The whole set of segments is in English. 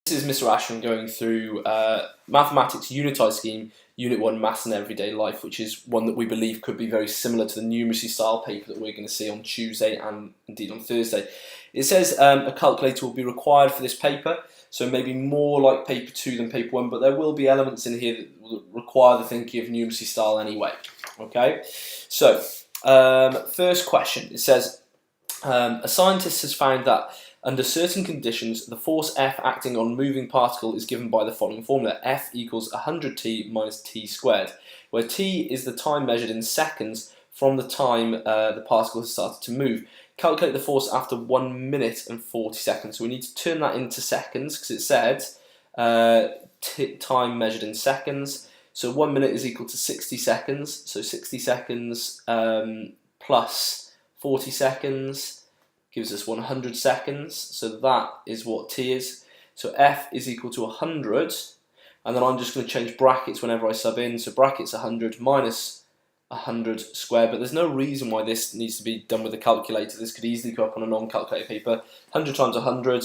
This is Mr. Ashram going through Mathematics Unitised Scheme, Unit 1 Maths and Everyday Life, which is one that we believe could be very similar to the numeracy style paper that we're going to see on Tuesday and indeed on Thursday. It says a calculator will be required for this paper, so maybe more like paper 2 than paper 1, but there will be elements in here that will require the thinking of numeracy style anyway. Okay, so first question, it says a scientist has found that under certain conditions, the force F acting on a moving particle is given by the following formula. F equals 100t minus t squared, where t is the time measured in seconds from the time the particle has started to move. Calculate the force after 1 minute and 40 seconds. So we need to turn that into seconds because it said time measured in seconds. So 1 minute is equal to 60 seconds. So 60 seconds plus 40 seconds gives us 100 seconds, so that is what t is. So F is equal to 100, and then I'm just going to change brackets whenever I sub in, so brackets 100 minus 100 squared, but there's no reason why this needs to be done with a calculator. This could easily go up on a non-calculator paper. 100 times 100,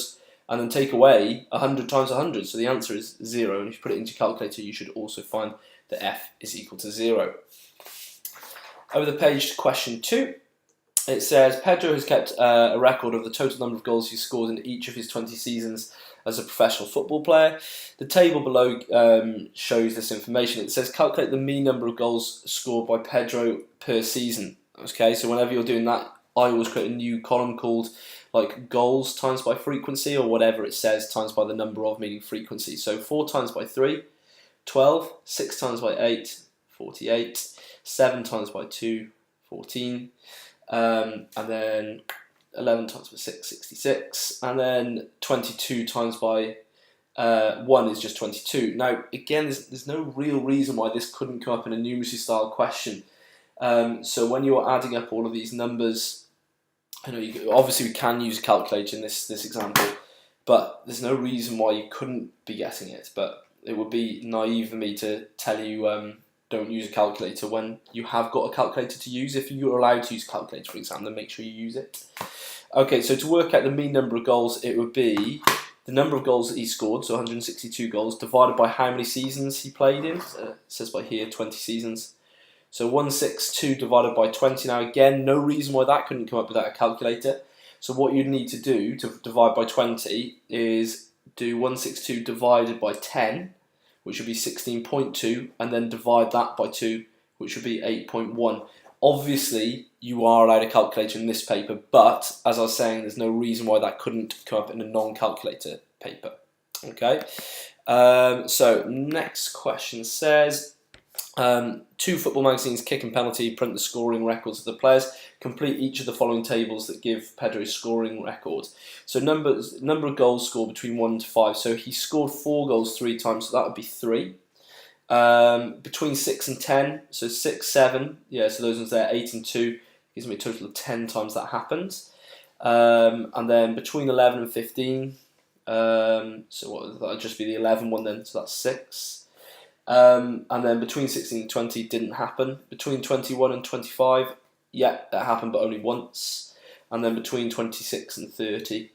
and then take away 100 times 100, so the answer is 0, and if you put it into your calculator, you should also find that F is equal to 0. Over the page to question 2. It says, Pedro has kept a record of the total number of goals he scored in each of his 20 seasons as a professional football player. The table below shows this information. It says, calculate the mean number of goals scored by Pedro per season. Okay, so whenever you're doing that, I always create a new column called like goals times by frequency, or whatever it says, times by the number of, meaning frequency. So 4 times by 3, 12, 6 times by 8, 48, 7 times by 2, 14, and then 11 times by 6, 66, and then 22 times by 1 is just 22. Now, again, there's no real reason why this couldn't come up in a numeracy style question. So when you're adding up all of these numbers, I know obviously we can use a calculator in this example, but there's no reason why you couldn't be getting it. But it would be naive of me to tell you don't use a calculator when you have got a calculator to use. If you're allowed to use a calculator for exam, then make sure you use it. Okay, so to work out the mean number of goals, it would be the number of goals that he scored, so 162 goals, divided by how many seasons he played in. It says by here 20 seasons. So 162 divided by 20. Now again, no reason why that couldn't come up without a calculator. So what you'd need to do to divide by 20 is do 162 divided by 10, which would be 16.2, and then divide that by 2, which would be 8.1. Obviously, you are allowed a calculator in this paper, but as I was saying, there's no reason why that couldn't come up in a non-calculator paper. Okay, so next question says, 2 football magazines, Kick and Penalty, print the scoring records of the players. Complete each of the following tables that give Pedro's scoring record. So number of goals scored between 1 to 5. So he scored 4 goals 3 times, so that would be 3. Between 6 and 10, so 6, 7, yeah, so those ones there, 8 and 2, gives me a total of 10 times that happened. And then between 11 and 15, so what, that would just be the 11 one then, so that's 6. And then between 16 and 20 didn't happen. Between 21 and 25, yeah, that happened, but only once. And then between 26 and 30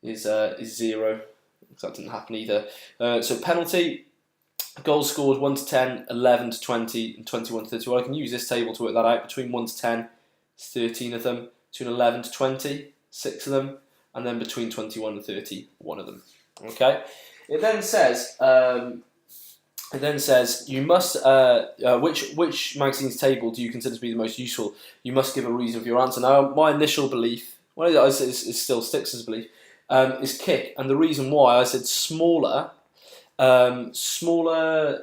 is 0, because that didn't happen either. So penalty, goals scored 1 to 10, 11 to 20, and 21 to 30. Well, I can use this table to work that out. Between 1 to 10, 13 of them. Between 11 to 20, 6 of them. And then between 21 and 30, 1 of them. Okay. It then says, you must, which magazine's table do you consider to be the most useful? You must give a reason for your answer. Now, my initial belief, well, it still sticks as a belief, is Kick. And the reason why I said smaller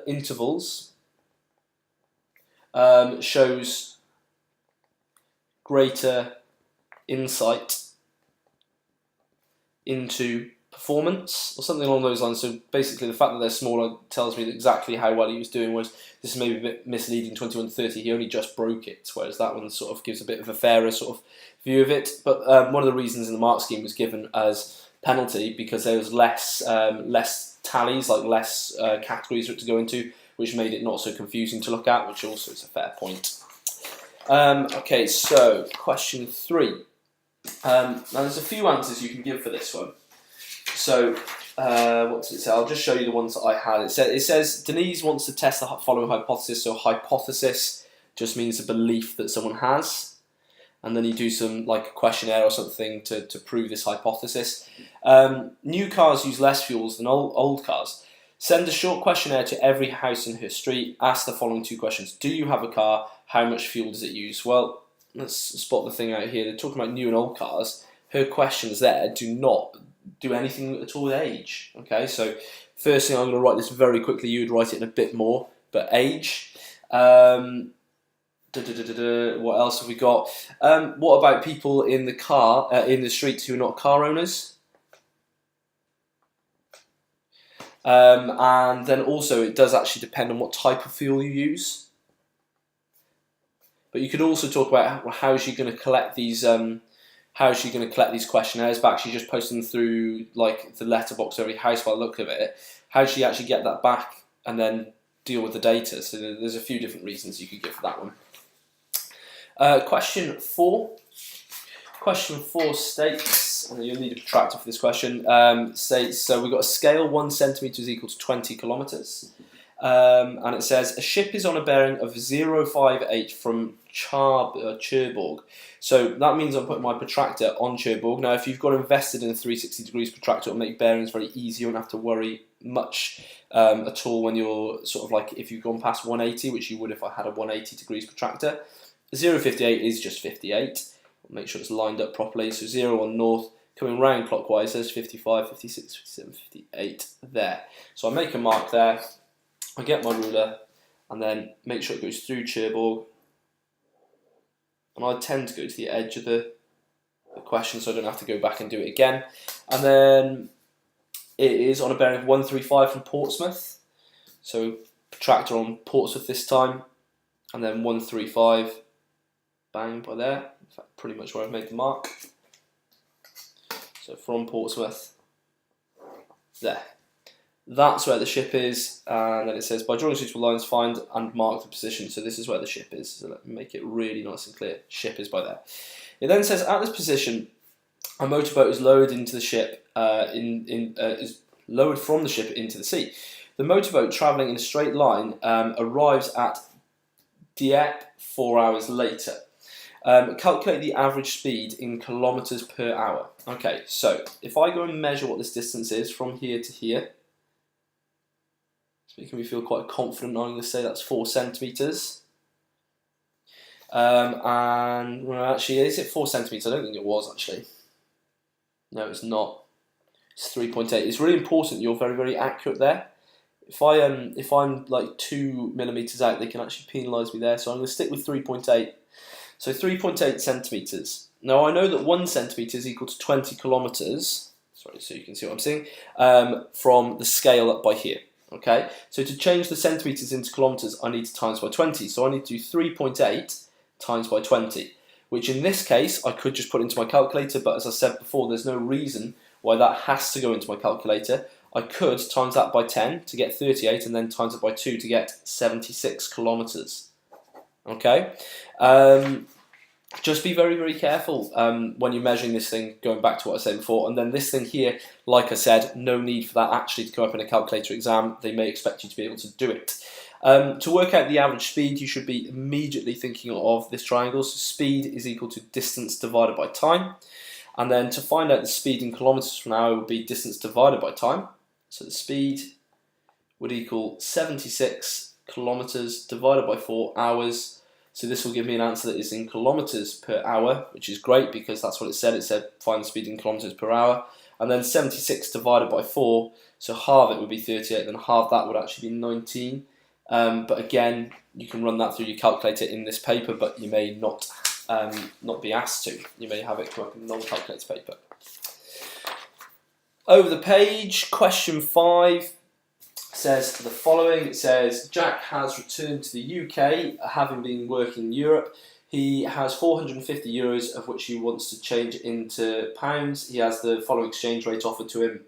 intervals shows greater insight into performance, or something along those lines. So basically the fact that they're smaller tells me exactly how well he was doing, whereas this is maybe a bit misleading. 21 to 30, he only just broke it, whereas that one sort of gives a bit of a fairer sort of view of it. But one of the reasons in the mark scheme was given as penalty because there was less tallies, like less categories for it to go into, which made it not so confusing to look at, which also is a fair point. Okay, so question 3. Now there's a few answers you can give for this one. So what does it say? I'll just show you the ones that I had. It says Denise wants to test the following hypothesis. So hypothesis just means a belief that someone has, and then you do some like a questionnaire or something to prove this hypothesis. New cars use less fuels than old cars. Send a short questionnaire to every house in her street. Ask the following 2 questions. Do you have a car? How much fuel does it use? Well, let's spot the thing out here. They're talking about new and old cars. Her questions there do not do anything at all with age. Okay, so first thing, I'm going to write this very quickly. You would write it in a bit more, but age. What else have we got? What about people in the car, in the streets who are not car owners? And then also it does actually depend on what type of fuel you use. But you could also talk about how is she going to collect these. How is she going to collect these questionnaires back? She's just posting them through like the letterbox of every house by the look of it. How does she actually get that back and then deal with the data? So there's a few different reasons you could give for that one. Question 4. Question 4 states, and you'll need a protractor for this question, states, so we've got a scale 1 centimetre is equal to 20 kilometres. And it says, a ship is on a bearing of 058 from Cherbourg. So that means I'm putting my protractor on Cherbourg. Now, if you've got invested in a 360 degrees protractor, it'll make bearings very easy. You won't have to worry much at all when you're sort of like, if you've gone past 180, which you would if I had a 180 degrees protractor. 058 is just 58. Make sure it's lined up properly. So 0 on north, coming round clockwise, there's 55, 56, 57, 58 there. So I make a mark there. I get my ruler and then make sure it goes through Cherbourg. And I tend to go to the edge of the question so I don't have to go back and do it again. And then it is on a bearing of 135 from Portsmouth. So protractor on Portsmouth this time. And then 135, bang, by there. In fact, pretty much where I've made the mark. So from Portsmouth, there. That's where the ship is, and then it says, by drawing suitable lines, find and mark the position. So this is where the ship is. So let me make it really nice and clear. Ship is by there. It then says, at this position, a motorboat is lowered into the ship, is lowered from the ship into the sea. The motorboat, travelling in a straight line, arrives at Dieppe 4 hours later. Calculate the average speed in kilometres per hour. Okay, so if I go and measure what this distance is from here to here, it's making me feel quite confident. I'm going to say that's 4 centimetres. And well, actually, is it 4 centimetres? I don't think it was actually. No, it's not. It's 3.8. It's really important you're very, very accurate there. If I'm like 2 millimetres out, they can actually penalise me there. So I'm going to stick with 3.8. So 3.8 centimetres. Now I know that 1 centimetre is equal to 20 kilometres. Sorry, so you can see what I'm saying. From the scale up by here. Okay. So to change the centimetres into kilometres, I need to times by 20. So I need to do 3.8 times by 20. Which in this case, I could just put into my calculator. But as I said before, there's no reason why that has to go into my calculator. I could times that by 10 to get 38, and then times it by 2 to get 76 kilometres. Okay, just be very, very careful when you're measuring this thing, going back to what I said before. And then this thing here, like I said, no need for that actually to come up in a calculator exam. They may expect you to be able to do it. To work out the average speed, you should be immediately thinking of this triangle. So speed is equal to distance divided by time. And then to find out the speed in kilometres per hour would be distance divided by time. So the speed would equal 76 kilometres divided by 4 hours. So this will give me an answer that is in kilometres per hour, which is great because that's what it said. It said find the speed in kilometres per hour. And then 76 divided by 4, so half it would be 38, then half that would actually be 19. But again, you can run that through your calculator in this paper, but you may not be asked to. You may have it come up in a non-calculator paper. Over the page, question 5 says the following. It says, Jack has returned to the UK, having been working in Europe. He has 450 euros, of which he wants to change into pounds. He has the following exchange rate offered to him.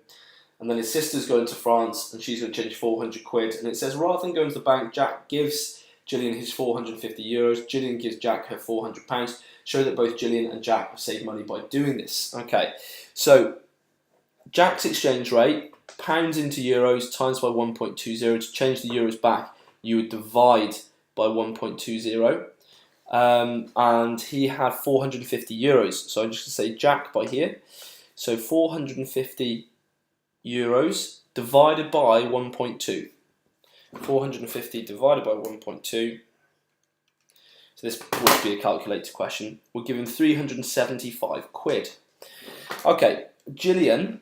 And then his sister's going to France, and she's going to change 400 quid. And it says, rather than going to the bank, Jack gives Gillian his 450 euros. Gillian gives Jack her 400 pounds. Show that both Gillian and Jack have saved money by doing this. Okay, so Jack's exchange rate pounds into euros times by 1.20. To change the euros back, you would divide by 1.20. And he had 450 euros. So I'm just going to say Jack by here. So 450 euros divided by 1.2. 450 divided by 1.2. So this would be a calculator question. We're given 375 quid. Okay, Gillian,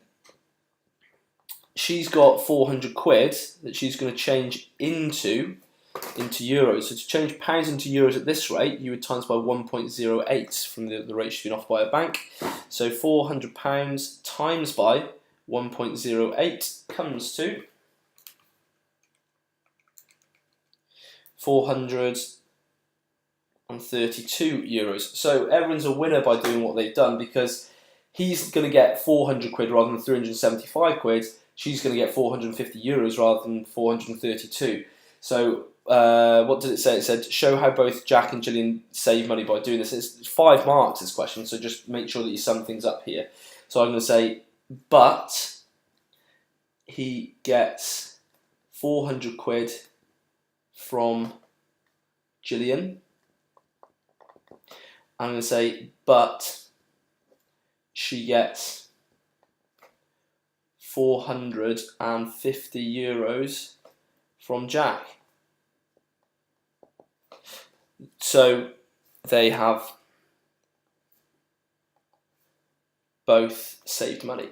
she's got 400 quid that she's going to change into euros. So to change pounds into euros at this rate, you would times by 1.08 from the rate she's been offered by a bank. So £400 times by 1.08 comes to 432 euros. So everyone's a winner by doing what they've done, because he's going to get 400 quid rather than 375 quid. She's going to get 450 euros rather than 432. So what did it say? It said, show how both Jack and Gillian save money by doing this. It's 5 marks, this question, so just make sure that you sum things up here. So I'm going to say, but he gets 400 quid from Gillian. I'm going to say, but she gets 450 euros from Jack. So they have both saved money.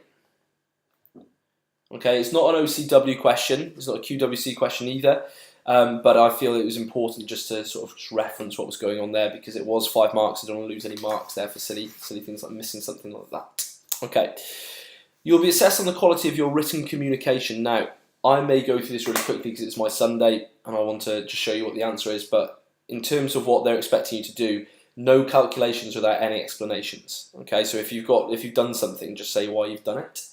Okay, it's not an OCW question, it's not a QWC question either, but I feel it was important just to sort of reference what was going on there, because it was 5 marks. I don't want to lose any marks there for silly things like missing something like that. Okay, you'll be assessed on the quality of your written communication. Now, I may go through this really quickly because it's my Sunday and I want to just show you what the answer is, but in terms of what they're expecting you to do, no calculations without any explanations. Okay, so if you've done something, just say why you've done it.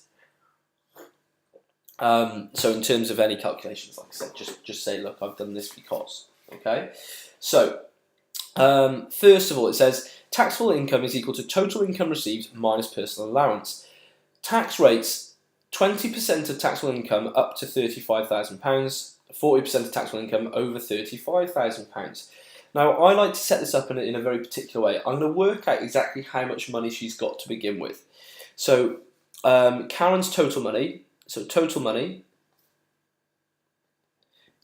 So in terms of any calculations, like I said, just say, look, I've done this because. Okay, so first of all, it says taxable income is equal to total income received minus personal allowance. Tax rates: 20% of taxable income up to £35,000, 40% of taxable income over £35,000. Now, I like to set this up in a very particular way. I'm going to work out exactly how much money she's got to begin with. So Karen's total money. So total money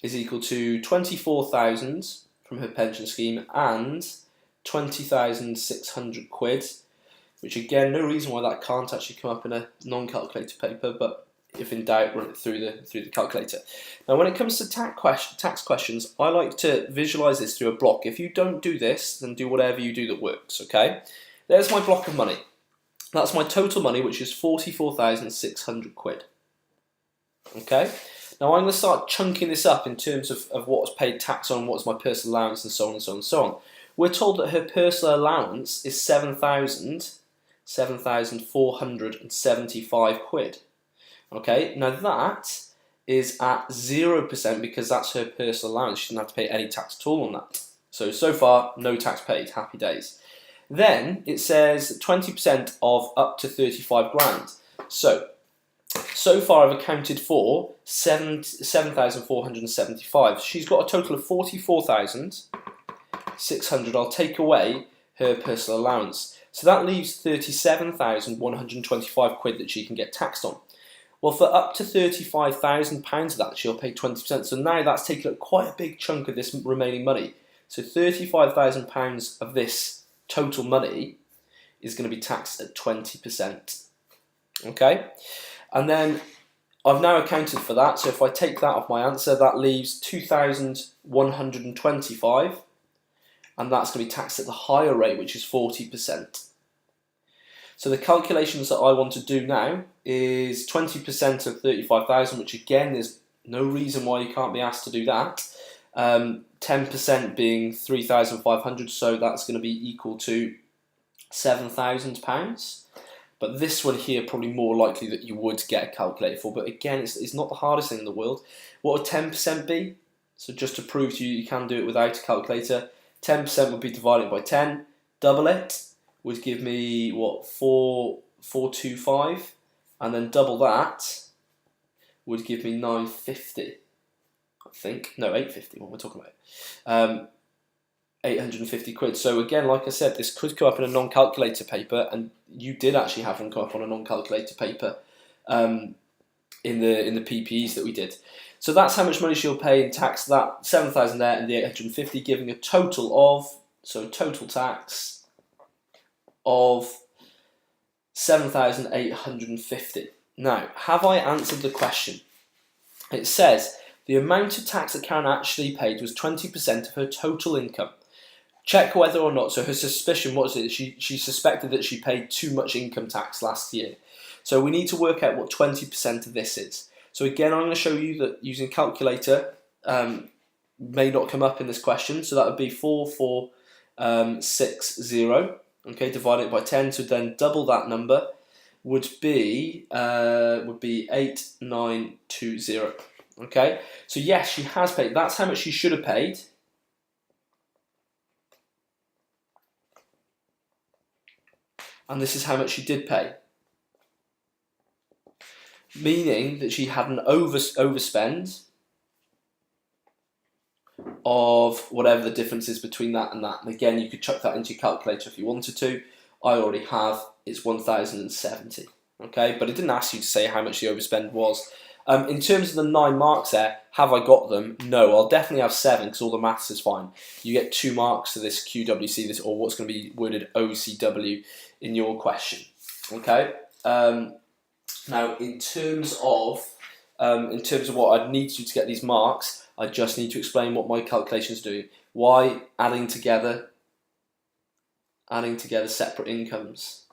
is equal to 24,000 from her pension scheme and 20,600 quid, which again, no reason why that can't actually come up in a non-calculator paper, but if in doubt, run it through the calculator. Now, when it comes to tax questions, I like to visualize this through a block. If you don't do this, then do whatever you do that works, okay? There's my block of money. That's my total money, which is 44,600 quid. Okay, now I'm going to start chunking this up in terms of what's paid tax on, what's my personal allowance, and so on and so on and so on. We're told that her personal allowance is 7,475 quid. Okay, now that is at 0% because that's her personal allowance. She doesn't have to pay any tax at all on that. So far, no tax paid. Happy days. Then it says 20% of up to 35 grand. So far I've accounted for 7,475. She's got a total of 44,600. I'll take away her personal allowance. So that leaves 37,125 quid that she can get taxed on. Well, for up to £35,000 of that, she'll pay 20%. So now that's taken up quite a big chunk of this remaining money. So £35,000 of this total money is going to be taxed at 20%. Okay? And then I've now accounted for that, so if I take that off my answer, that leaves 2,125, and that's going to be taxed at the higher rate, which is 40%. So the calculations that I want to do now is 20% of 35,000, which again, there's no reason why you can't be asked to do that. 10% being 3,500, so that's going to be equal to £7,000. But this one here, probably more likely that you would get a calculator for. But again, it's not the hardest thing in the world. What would 10% be? So just to prove to you, you can do it without a calculator. 10% would be divided by 10. Double it would give me, what, 425. And then double that would give me 950. I think. No, 850, what we're talking about. 850 quid. So again, like I said, this could come up in a non-calculator paper, and you did actually have them come up on a non-calculator paper in the PPEs that we did. So that's how much money she'll pay in tax. That 7,000 there and the 850, giving a total of, so total tax of 7,850. Now, have I answered the question? It says the amount of tax that Karen actually paid was 20% of her total income. Check whether or not, so her suspicion was that she suspected that she paid too much income tax last year. So we need to work out what 20% of this is. So again, I'm going to show you that using a calculator may not come up in this question. So that would be 4460. Okay, divided it by 10, so then double that number would be 8920. Okay, so yes, she has paid. That's how much she should have paid. And this is how much she did pay. Meaning that she had an overspend of whatever the difference is between that and that. And again, you could chuck that into your calculator if you wanted to. I already have. It's 1,070. Okay, but it didn't ask you to say how much the overspend was. In terms of the 9 marks there, have I got them? No, I'll definitely have 7 because all the maths is fine. You get 2 marks for this QWC, this, or what's going to be worded OCW in your question. Okay. Now, in terms of what I'd need to do to get these marks, I just need to explain what my calculation's doing. Why adding together separate incomes,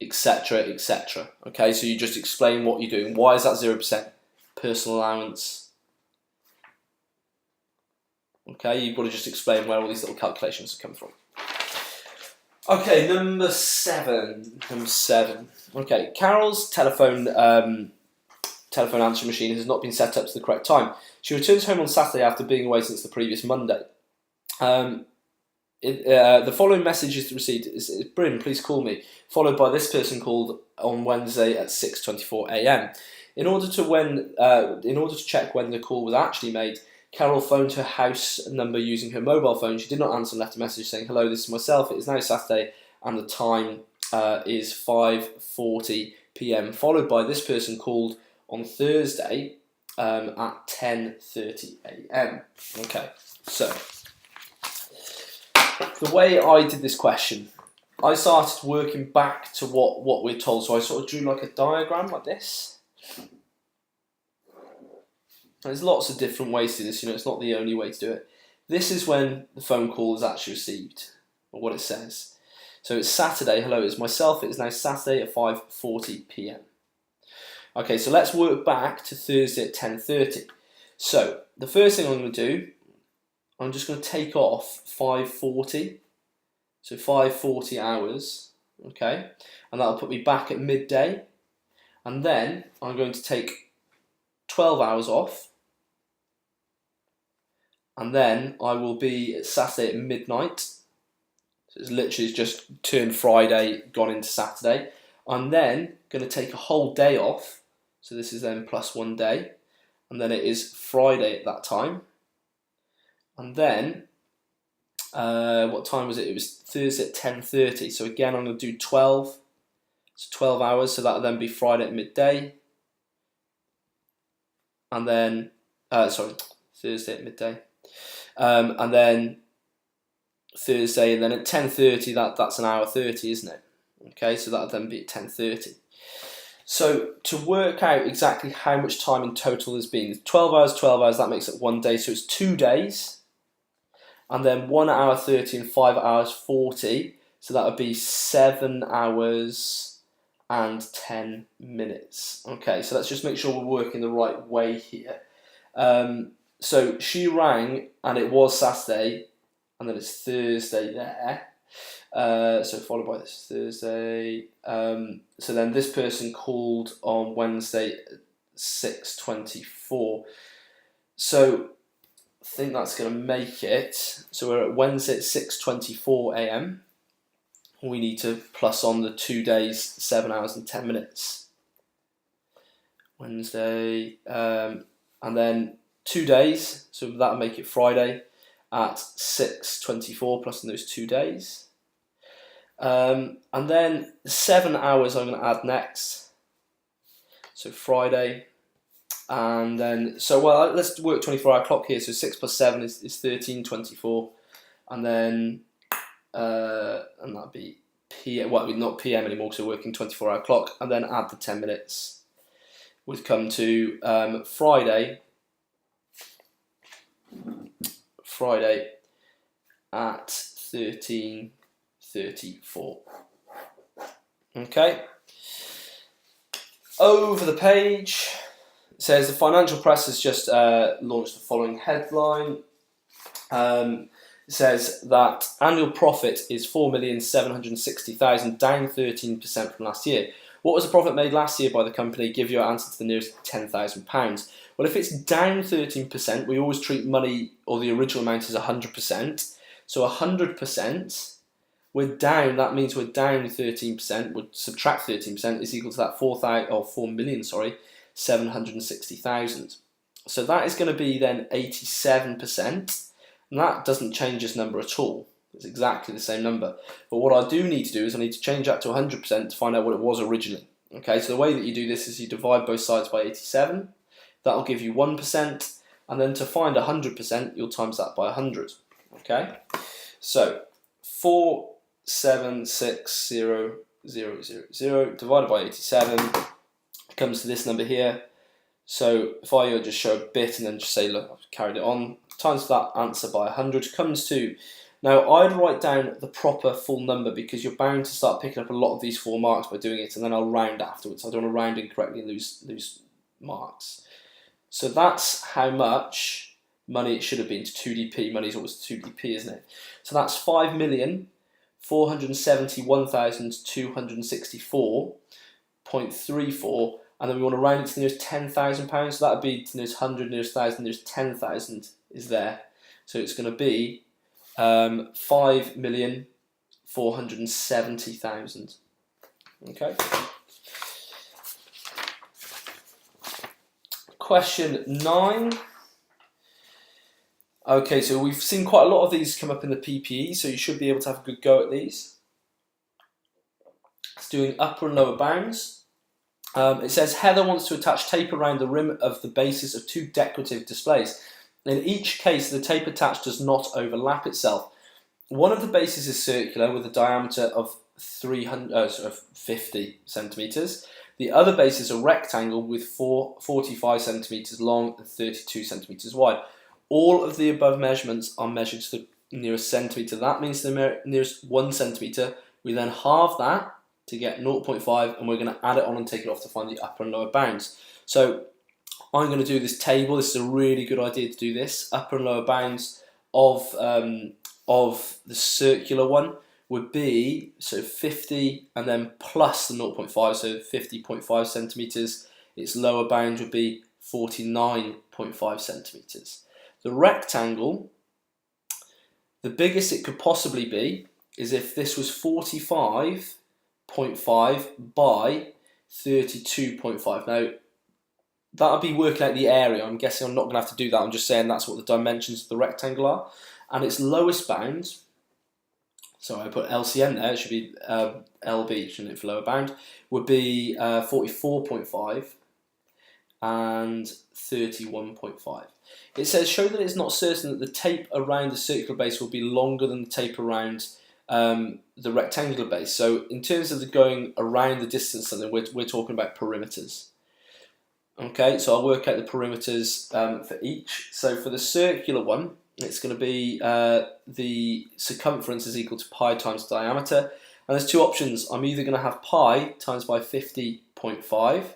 etc., etc. Okay, so you just explain what you're doing. Why is that 0%? Personal allowance. Okay, you've got to just explain where all these little calculations have come from. Okay, number 7. Okay, Carol's telephone answering machine has not been set up to the correct time. She returns home on Saturday after being away since the previous Monday. The following message is received: Bryn, please call me. Followed by this person called on Wednesday at 6:24 a.m. In order to check when the call was actually made, Carol phoned her house number using her mobile phone. She did not answer and left a message saying, "Hello, this is myself. It is now Saturday and the time is 5:40 p.m." Followed by this person called on Thursday at 10:30 a.m. Okay, so the way I did this question, I started working back to what we're told. So I sort of drew like a diagram like this. There's lots of different ways to do this, it's not the only way to do it. This is when the phone call is actually received, or what it says. So it's Saturday, hello, it's myself, it is now Saturday at 5:40 p.m. Okay, so let's work back to Thursday at 10:30. So the first thing I'm going to do, I'm just going to take off 5:40, so 5:40 hours, okay, and that'll put me back at midday, and then I'm going to take 12 hours off, and then I will be at Saturday at midnight, so it's literally just turned Friday, gone into Saturday. I'm then going to take a whole day off, so this is then plus 1 day, and then it is Friday at that time. And then, what time was it? It was Thursday at 10:30. So again, I'm going to do 12. So 12 hours. So that'll then be Friday at midday. And then, Thursday at midday. And then Thursday, and then at 10:30, that's an hour 30, isn't it? Okay, so that'll then be at 10:30. So to work out exactly how much time in total there's been, 12 hours, that makes it 1 day. So it's 2 days. And then 1 hour 30 and 5 hours 40. So that would be 7 hours and 10 minutes. Okay, so let's just make sure we're working the right way here. So she rang, and it was Saturday, and then it's Thursday there. So followed by this Thursday. So then this person called on Wednesday at 6:24. So I think that's going to make it. So we're at Wednesday at 6:24 a.m. We need to plus on the 2 days, 7 hours and 10 minutes. Wednesday, and then 2 days, so that'll make it Friday at 6:24 plus those 2 days. And then 7 hours I'm going to add next, so Friday, and then, let's work 24-hour clock here, so 6 plus 7 is 13:24, and then, and that'd be PM, well, not PM anymore, so we're working 24-hour clock, and then add the 10 minutes, would come to Friday at 13:34. Okay. Over the page, it says the financial press has just launched the following headline. It says that annual profit is 4,760,000, down 13% from last year. What was the profit made last year by the company? Give your answer to the nearest £10,000. Well, if it's down 13%, we always treat money or the original amount as 100%. So 100%, we're down. That means we're down 13%. We'll subtract 13% is equal to that 4,760,000. So that is going to be then 87%. And that doesn't change this number at all. It's exactly the same number. But what I do need to do is I need to change that to 100% to find out what it was originally. Okay, so the way that you do this is you divide both sides by 87. That'll give you 1%. And then to find 100%, you'll times that by 100. Okay, so 4,760,000 divided by 87 comes to this number here. So if I just show a bit and then just say, look, I've carried it on, times that answer by 100 comes to, now I'd write down the proper full number because you're bound to start picking up a lot of these 4 marks by doing it, and then I'll round afterwards. I don't want to round incorrectly and lose marks. So that's how much money it should have been to 2DP. Money is always 2DP, isn't it? So that's 5,471,264.34, and then we want to round it to the nearest £10,000. So that would be to the nearest 100, nearest 1,000, nearest 10,000 is there. So it's going to be 5,470,000. Okay. Question 9. Okay, so we've seen quite a lot of these come up in the PPE, so you should be able to have a good go at these. It's doing upper and lower bounds. It says Heather wants to attach tape around the rim of the bases of 2 decorative displays. In each case, the tape attached does not overlap itself. One of the bases is circular with a diameter of 50 centimetres. The other base is a rectangle with 45 centimetres long and 32 centimetres wide. All of the above measurements are measured to the nearest centimetre. That means the nearest 1 centimetre. We then halve that to get 0.5, and we're going to add it on and take it off to find the upper and lower bounds. So I'm going to do this table. This is a really good idea to do this. Upper and lower bounds of the circular one would be, so 50 and then plus the 0.5, so 50.5 centimetres. Its lower bound would be 49.5 centimetres. The rectangle, the biggest it could possibly be is if this was 45.5 by 32.5. Now, that would be working out the area. I'm guessing I'm not going to have to do that. I'm just saying that's what the dimensions of the rectangle are. And its lowest bound, so I put LCM there, it should be LB, shouldn't it, for lower bound, would be 44.5 and 31.5. It says, show that it's not certain that the tape around the circular base will be longer than the tape around the rectangular base. So in terms of the going around the distance, we're talking about perimeters. Okay, so I'll work out the perimeters for each. So for the circular one, it's going to be the circumference is equal to pi times diameter. And there's 2 options. I'm either going to have pi times by 50.5,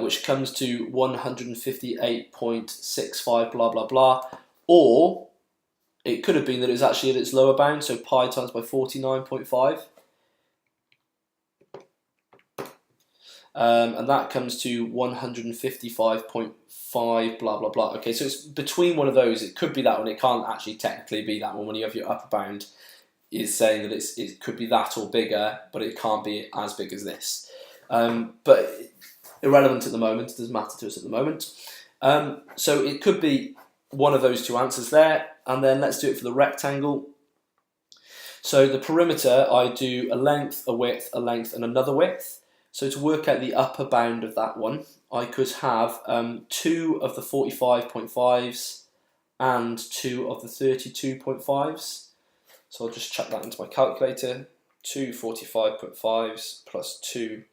which comes to 158.65 blah blah blah, or it could have been that it was actually at its lower bound, so pi times by 49.5, and that comes to 155.5 blah blah blah. Okay, so it's between one of those. It could be that one. It can't actually technically be that one when you have your upper bound is saying that it could be that or bigger, but it can't be as big as this. But irrelevant at the moment, it doesn't matter to us at the moment. So it could be one of those two answers there, and then let's do it for the rectangle. So the perimeter, I do a length, a width, a length, and another width. So to work out the upper bound of that one, I could have 2 of the 45.5s and 2 of the 32.5s. So I'll just chuck that into my calculator. 2 45.5s plus 2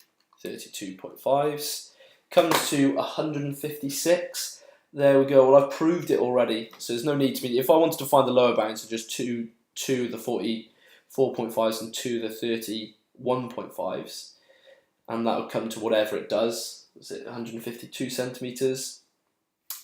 32.5s comes to 156. There we go. Well, I've proved it already, so there's no need to be. If I wanted to find the lower bound, so just 2 of the 44.5s and 2 of the 31.5s, and that would come to whatever it does. Was it 152 centimeters?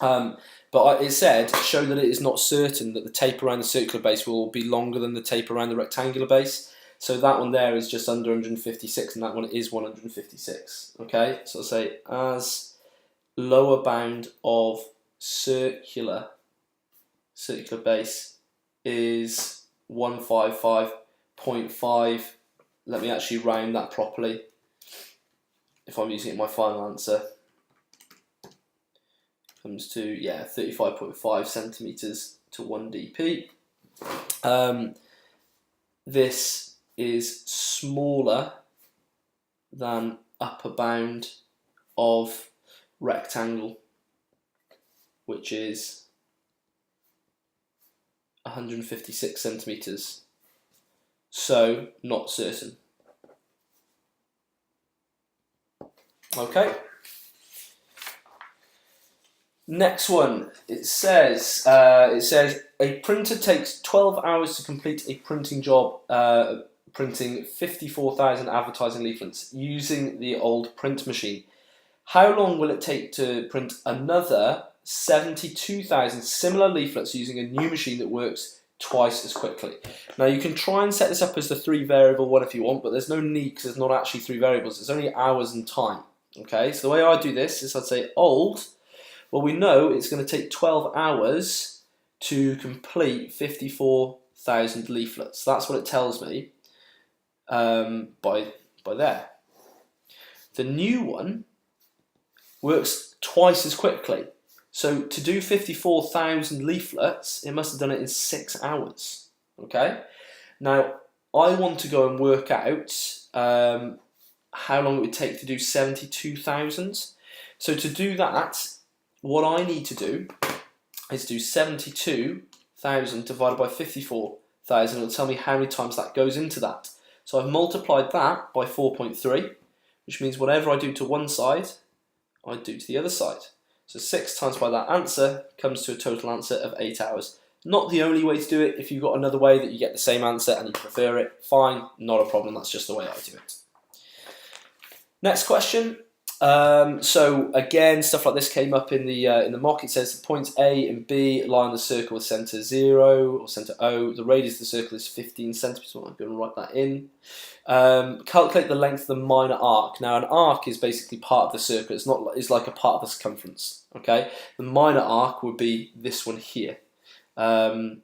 But it said, show that it is not certain that the tape around the circular base will be longer than the tape around the rectangular base. So that one there is just under 156, and that one is 156. Okay, so I'll say as lower bound of circular base is 155.5. Let me actually round that properly. If I'm using it in my final answer, comes to 35.5 centimeters to 1 dp. This is smaller than upper bound of rectangle, which is 156 centimeters. So not certain. Okay. Next one, it says a printer takes 12 hours to complete a printing job, printing 54,000 advertising leaflets using the old print machine. How long will it take to print another 72,000 similar leaflets using a new machine that works twice as quickly? Now you can try and set this up as the 3 variable one if you want, but there's no need because there's not actually 3 variables. It's only hours and time. Okay, so the way I do this is I'd say old. Well, we know it's going to take 12 hours to complete 54,000 leaflets. That's what it tells me by there. The new one works twice as quickly. So to do 54,000 leaflets, it must have done it in 6 hours. Okay? Now, I want to go and work out how long it would take to do 72,000. So to do that, what I need to do is do 72,000 divided by 54,000. It'll tell me how many times that goes into that. So I've multiplied that by 4.3, which means whatever I do to one side, I do to the other side. So 6 times by that answer comes to a total answer of 8 hours. Not the only way to do it. If you've got another way that you get the same answer and you prefer it, fine, not a problem. That's just the way I do it. Next question. So again, stuff like this came up in the mock. It says the points A and B lie on the circle with centre 0 or centre O. The radius of the circle is 15 centimeters. So I'm going to write that in. Calculate the length of the minor arc. Now, an arc is basically part of the circle. It's like a part of the circumference. Okay. The minor arc would be this one here. The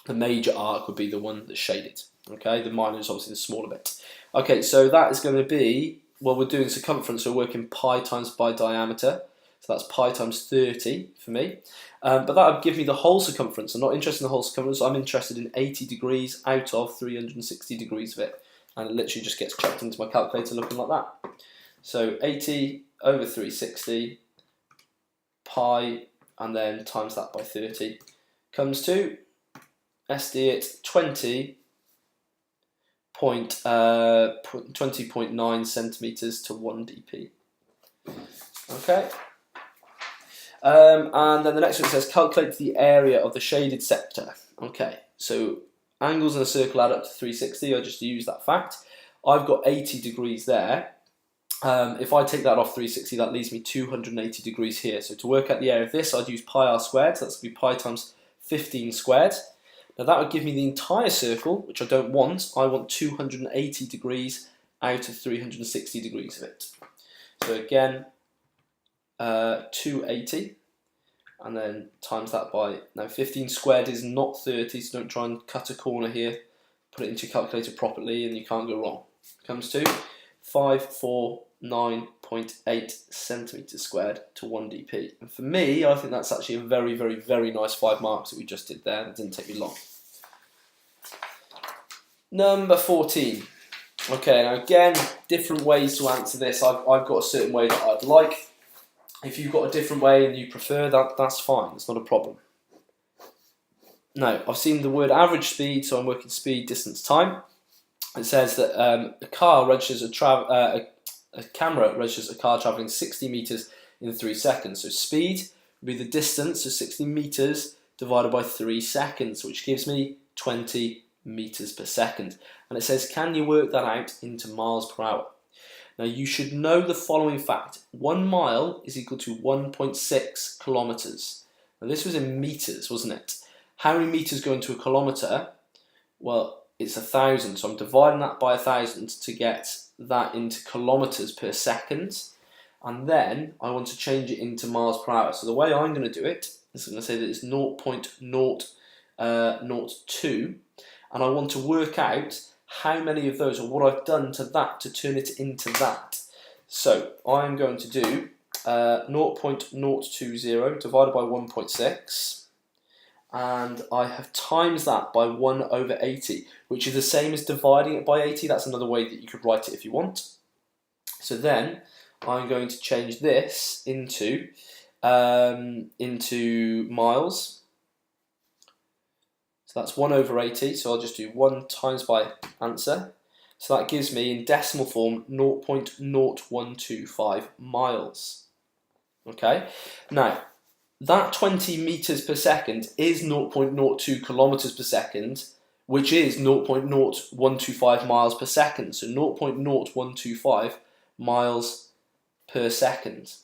major arc would be the one that's shaded. Okay. The minor is obviously the smaller bit. Okay. So that is going to be. Well, we're doing circumference, so we're working pi times by diameter. So that's pi times 30 for me. But that would give me the whole circumference. I'm not interested in the whole circumference. I'm interested in 80 degrees out of 360 degrees of it. And it literally just gets chucked into my calculator looking like that. So 80 over 360 pi, and then times that by 30 comes to, SD it, 20.9 centimeters to 1 dp. Okay. And then the next one says calculate the area of the shaded sector. Okay, so angles in a circle add up to 360. I just use that fact. I've got 80 degrees there. If I take that off 360, that leaves me 280 degrees here. So to work out the area of this, I'd use pi r squared. So that's going to be pi times 15 squared. Now that would give me the entire circle, which I don't want. I want 280 degrees out of 360 degrees of it. So again, 280, and then times that by, now 15 squared is not 30, so don't try and cut a corner here. put it into your calculator properly and you can't go wrong. It comes to 549.8 centimetres squared to 1 dp. And for me, I think that's actually a very, very, very nice 5 marks that we just did there. That didn't take me long. Number 14. Okay, now again, different ways to answer this. I've got a certain way that I'd like. If you've got a different way and you prefer that, that's fine. It's not a problem. Now, I've seen the word average speed, so I'm working speed, distance, time. It says that a camera registers a car travelling 60 metres in 3 seconds. So speed would be the distance, so 60 metres divided by 3 seconds, which gives me 20 metres per second. And it says, can you work that out into miles per hour? Now you should know the following fact. 1 mile is equal to 1.6 kilometres. Now this was in metres, wasn't it? How many metres go into a kilometre? Well, it's 1,000, so I'm dividing that by 1,000 to get that into kilometres per second. And then I want to change it into miles per hour. So the way I'm going to do it is I'm going to say that it's 0.002. And I want to work out how many of those, or what I've done to that to turn it into that. So I'm going to do 0.020 divided by 1.6, and I have times that by 1 over 80, which is the same as dividing it by 80. That's another way that you could write it if you want. So then I'm going to change this into miles. That's 1 over 80, so I'll just do 1 times by answer. So that gives me, in decimal form, 0.0125 miles. Okay, now that 20 metres per second is 0.02 kilometres per second, which is 0.0125 miles per second. So 0.0125 miles per second.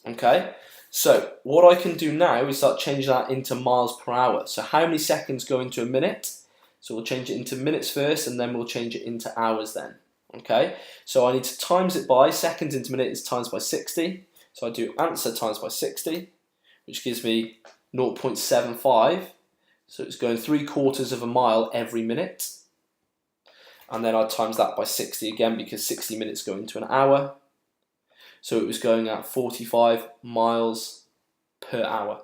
Okay. So what I can do now is start changing that into miles per hour. So how many seconds go into a minute? So we'll change it into minutes first, and then we'll change it into hours then. Okay, so I need to times it by, seconds into minutes times by 60. So I do answer times by 60, which gives me 0.75. So it's going 3/4 of a mile every minute. And then I times that by 60 again, because 60 minutes go into an hour. So it was going at 45 miles per hour.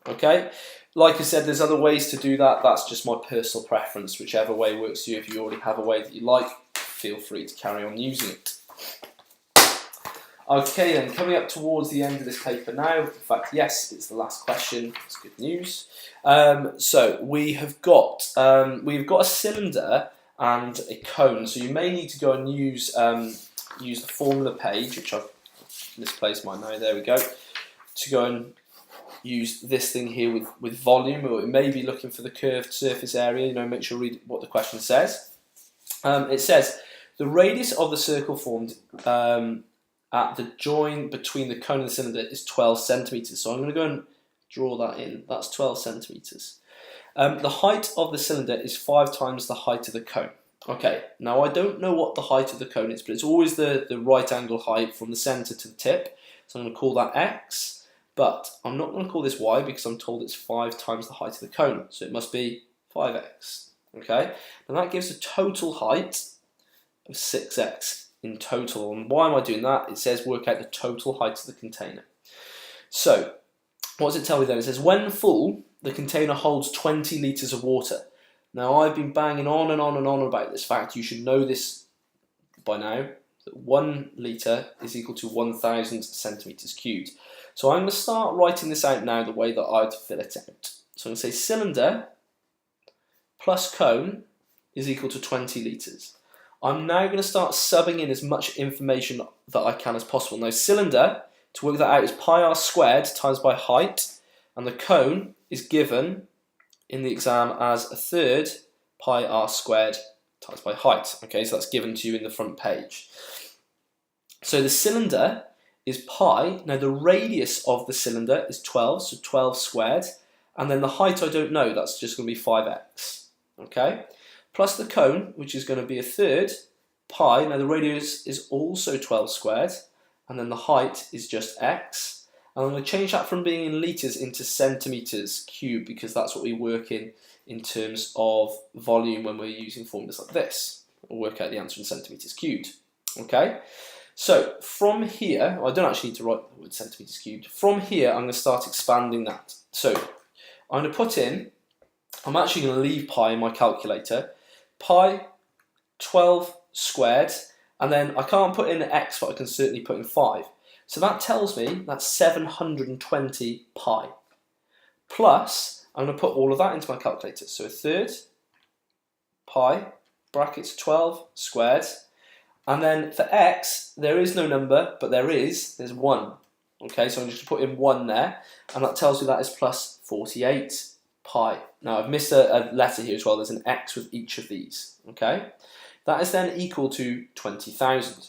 Okay, like I said, there's other ways to do that. That's just my personal preference. Whichever way works for you. If you already have a way that you like, feel free to carry on using it. Okay, then coming up towards the end of this paper now. In fact, yes, it's the last question. It's good news. So we've got a cylinder and a cone. So you may need to go and use the formula page, which I've misplaced mine now. There we go. To go and use this thing here with volume, or it may be looking for the curved surface area. Make sure you read what the question says. It says the radius of the circle formed at the join between the cone and the cylinder is 12 centimeters. So I'm going to go and draw that in. That's 12 centimeters. The height of the cylinder is 5 times the height of the cone. Okay, now I don't know what the height of the cone is, but it's always the right angle height from the center to the tip. So I'm going to call that X, but I'm not going to call this Y because I'm told it's 5 times the height of the cone. So it must be 5X. Okay, and that gives a total height of 6X in total. And why am I doing that? It says work out the total height of the container. So what does it tell me then? It says when full, the container holds 20 litres of water. Now I've been banging on and on and on about this fact. You should know this by now, that 1 litre is equal to 1,000 centimetres cubed. So I'm going to start writing this out now the way that I'd fill it out. So I'm going to say cylinder plus cone is equal to 20 litres. I'm now going to start subbing in as much information that I can as possible. Now cylinder, to work that out, is pi r squared times by height, and the cone is given in the exam as 1/3 pi r squared times by height. Okay, so that's given to you in the front page. So the cylinder is pi. Now the radius of the cylinder is 12, so 12 squared, and then the height I don't know, that's just going to be 5x. Okay, plus the cone, which is going to be 1/3 pi. Now the radius is also 12 squared, and then the height is just x. And I'm going to change that from being in litres into centimetres cubed, because that's what we work in in terms of volume when we're using formulas like this. We'll work out the answer in centimetres cubed. Okay, so from here, well, I don't actually need to write the word centimetres cubed. From here, I'm going to start expanding that. So I'm going to put in, I'm actually going to leave pi in my calculator, pi 12 squared, and then I can't put in x, but I can certainly put in 5. So that tells me that's 720 pi. Plus, I'm going to put all of that into my calculator. So a third pi, brackets 12 squared, and then for x, there is no number, but there's 1. Okay, so I'm just going to put in 1 there, and that tells me that is plus 48 pi. Now I've missed a letter here as well, there's an x with each of these. Okay, that is then equal to 20,000.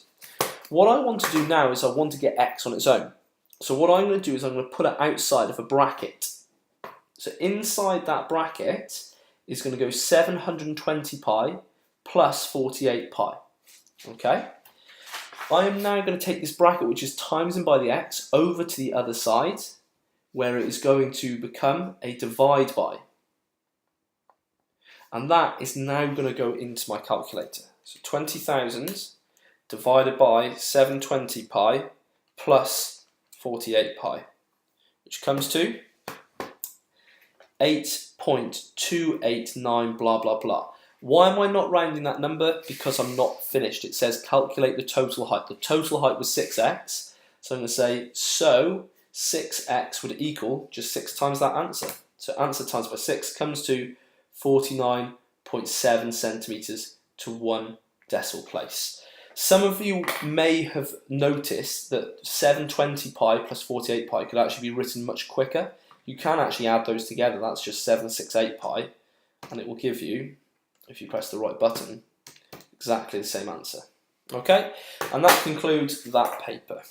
What I want to do now is I want to get x on its own. So what I'm going to do is I'm going to put it outside of a bracket. So inside that bracket is going to go 720 pi plus 48 pi. Okay? I am now going to take this bracket, which is times in by the x, over to the other side, where it is going to become a divide by. And that is now going to go into my calculator. So 20,000 divided by 720 pi plus 48 pi, which comes to 8.289 blah blah blah. Why am I not rounding that number? Because I'm not finished. It says calculate the total height. The total height was 6x, so I'm going to say so 6x would equal just 6 times that answer. So answer times by 6 comes to 49.7 centimetres to 1 decimal place. Some of you may have noticed that 720 pi plus 48 pi could actually be written much quicker. You can actually add those together. That's just 768 pi, and it will give you, if you press the right button, exactly the same answer. Okay, and that concludes that paper.